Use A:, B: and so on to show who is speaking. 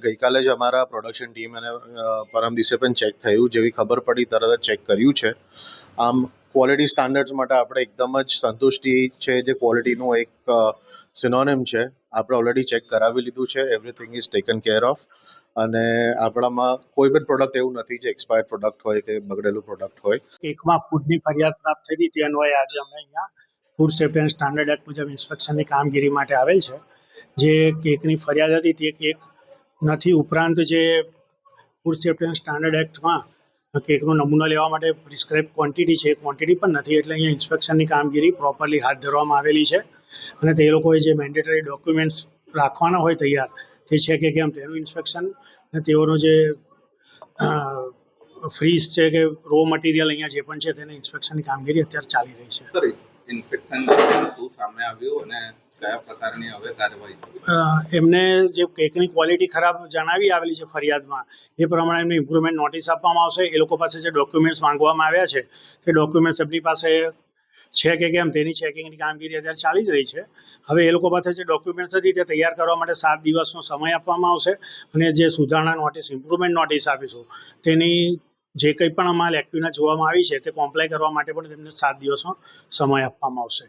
A: ગઈકાલે જ અમારા પ્રોડક્શન ટીમ અને પરમ દિવસે પણ ચેક થયું. જેવી ખબર પડી તરત જ ચેક કર્યું છે. આમ ક્વોલિટી સ્ટાન્ડર્ડ્સ માટે આપણે એકદમ જ સંતુષ્ટિ છે, જે ક્વોલિટીનું એક સિનોનિમ છે. આપણે ઓલરેડી ચેક કરાવી લીધું છે. Everything is taken care of. અને આપણામાં કોઈ પણ પ્રોડક્ટ એવું નથી જે એક્સપાયર્ડ પ્રોડક્ટ હોય કે બગડેલું પ્રોડક્ટ હોય.
B: કેકમાં ફૂડની ફરિયાદ પ્રાપ્ત થઈ હતી તે અન્વયે આજે અમે અહીંયા food safety and standard act મુજબ ઇન્સ્પેક્શનની કામગીરી માટે આવેલ છે. જે કેકની ફરિયાદ હતી તે કેક નથી, ઉપરાંત જે ફૂડ સેફ્ટી એન્ડ સ્ટાન્ડર્ડ એક્ટમાં કેકનો નમૂનો લેવા માટે પ્રિસ્ક્રાઇબ ક્વોન્ટિટી છે એ ક્વોન્ટિટી પણ નથી. એટલે અહીંયા ઇન્સ્પેક્શનની કામગીરી પ્રોપરલી હાથ ધરવામાં આવેલી છે. અને તે લોકોએ જે મેન્ડેટરી ડોક્યુમેન્ટ્સ રાખવાના હોય તૈયાર તે છે કે કેમ તેનું ઇન્સ્પેક્શન અને તેઓનો જે ફ્રીઝ છે કે રો મટીરિયલ અહીંયા જે પણ છે તેની ઇન્સ્પેક્શનની કામગીરી અત્યારે ચાલી રહી છે.
C: સર, ઇન્સ્પેક્શન દરમિયાન શું સામે આવ્યું અને કયા પ્રકારની હવે કાર્યવાહી?
B: એમને જે કેકની ક્વોલિટી ખરાબ જણાવી આવેલી છે ફરિયાદમાં, એ પ્રમાણે એમને ઇમ્પ્રુવમેન્ટ નોટિસ આપવામાં આવશે. એ લોકો પાસે જે ડોક્યુમેન્ટ્સ માંગવામાં આવ્યા છે તે ડોક્યુમેન્ટ્સ એમની પાસે છે કે કેમ તેની ચેકિંગની કામગીરી અત્યારે ચાલી જ રહી છે. હવે એ લોકો પાસે જે ડોક્યુમેન્ટ્સ હતી તે તૈયાર કરવા માટે 7 દિવસનો સમય આપવામાં આવશે. અને જે સુધારણા નોટિસ, ઇમ્પ્રુવમેન્ટ નોટિસ આપીશું તેની જે કંઈ પણ અમાલ એક્ટિવના જોવામાં આવી છે તે કોમ્પ્લાય કરવા માટે પણ તેમને 7 દિવસનો સમય આપવામાં આવશે.